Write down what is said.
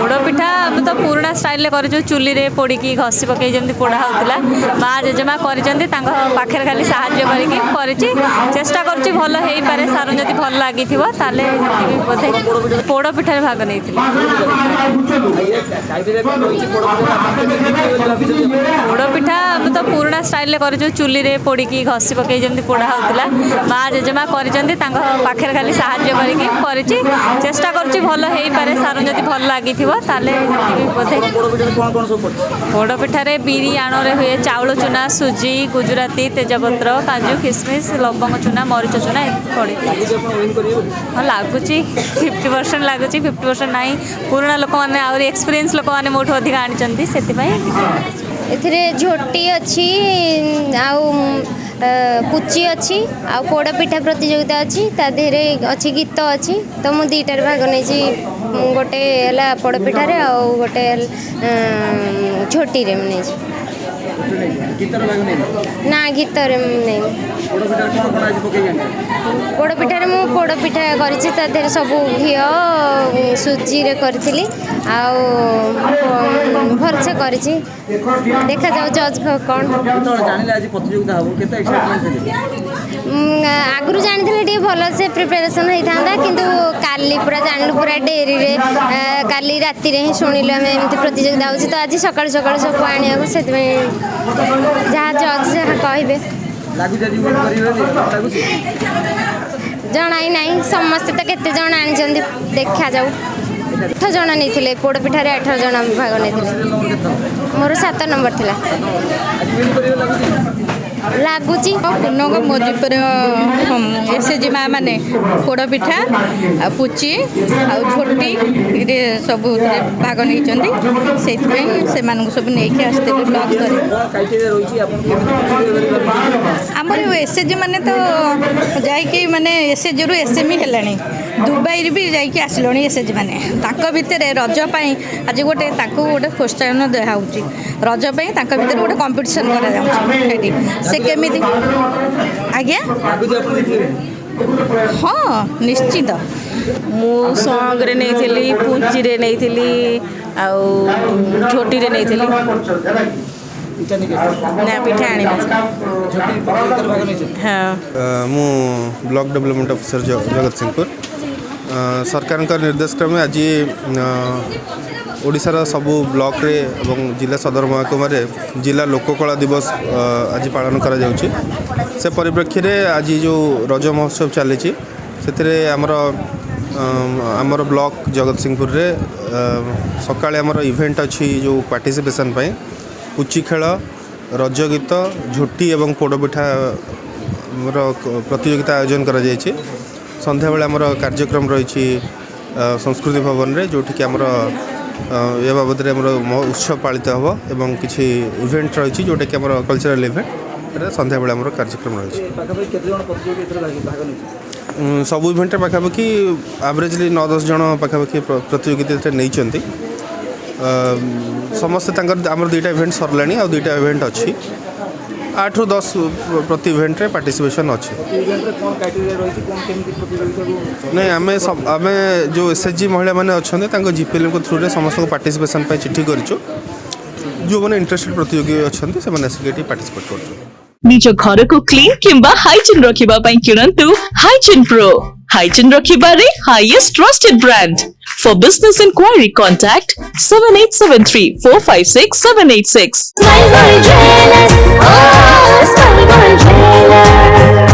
पोड़ पिठा आम तो पुराना स्टाइल कर चुली रे पोड़ी घसी पकई जमी पोड़ा होता माँ जेजेमा कर पाखे खाली साहय कर चेष्टा कर भल हो पारे सार जब भल लगी बोधे पोड़ पिठार भाग नहीं पोड़ पिठा आम तो पुराना स्टाइल कर चुली रे पोड़ी घसी पकई जमी पोड़ा होता माँ जेजेमा कर पाखे खाली साहय कर चेष्टा कर भल हो पारे सार जब भल लगी बोधे पोड़ पिठार बिरी आण हुए चाउल चूना सुजी गुजराती तेजपत्र काजू किसमिश लवंग चूना मरीच चूना पड़े हाँ लगुच 50% लगुच 50% ना पुराना लोक मैंने आउरी एक्सपीरियंस लोक मैंने मोठू अधिक आनी से झोटी अच्छी पुची अच्छी आ पोड़ पिठा प्रतियोगिता अच्छी तादेहरे अच्छी गीत अच्छी तो मुझे दुईटार भाग नहीं गोटे है पोड़ पिठार आ गोटे झोटी रे नहीं ना गीत नहीं पोड़ पिठार मु पोड़ पिठा कर सब घी सुजी रे करी भलसे कर देखा जाऊ जज कौन आगु जानी भल से प्रिपेरेसन होता कि काली पूरा जानलु पूरा डेरी रे काली राति रे ही शुणिलु आम एमती प्रतियोगिता होची तो आज सकाळ सकाळ सब आनिया से जहाँ जज जहाँ कहे जनाई नहीं समस्ते तो केते जन आनी देखा जाऊ 8 जन नहीं पोड़ पिठार 8 जन भाग नहीं मोर 7 नंबर थिला लगुच मोदी पर एसएचजी माँ मैंने पोड़ पिठा आ पुची आ झोटी सब भाग नहीं से सब नहीं आसते ब्लॉक आमर एसएचजी मैंने तो जाकि मैंने एसएचजी रु एसएमई है दुबई भी जाकि आसलि एसएचजी मैंने भितर रजपाई आज गोटे गोटे प्रोत्साहन दिखाऊँगी रजपाई भितर गोटे कंपिटिशन कर से केमिति आज्ञा हाँ निश्चित मु सॉन्ग रे नहीं थी पुंची रे नहीं थी झोटी रे नहीं थी ना पिठा आनी हाँ मु ब्लॉक डेवलपमेंट ऑफिसर जगतसिंहपुर सरकार का निर्देश क्रमे आज ओडिशार सबू ब्लॉक रे एवं जिला सदर महकुमा रे जिला लोककला दिवस आज पालन करा जाउची से परिप्रेक्षी रे आज जो रज महोत्सव चली आमर ब्लॉक जगतसिंहपुर रे सकाळे आमर इवेंट अच्छी जो पार्टिसिपेशन पाई पुची खेल रज गीत झोटी एवं पोड़ पिठा प्रतियोगिता आयोजन करा जायछि संध्या बेले आमर कार्यक्रम रही संस्कृति भवन रे जोठी कि आमर ये बाबद उत्सव पालित हम एवं किसी इवेंट रही जोटा कि कल्चरल इवेंट संध्या बेले आमर कार्यक्रम रही सब इवेंट पाखापाखि एवरेजली 9-10 जन पाखापाखि प्रतियोगिता नहीं समस्ते आमर 2टा इवेंट सरलानी आ 2टा इवेंट अच्छी 8 ରୁ 10 प्रति इवेंट रे पार्टिसिपेशन अच्छे नहीं आमे जो एसएचजी महिला मैंने अच्छा जीपीएल को थ्रू रे समस्त पार्टिसिपेशन चिट्ठी करूँ जो मैंने इंटरेस्टेड प्रतियोगी अच्छा से पार्टिसिपेट कर निज घर को क्लीन किंबा हाइजीन रखिबा पई किनंतु हाइजीन प्रो हाइजीन रखिबारे highest trusted brand for business inquiry contact 7873456786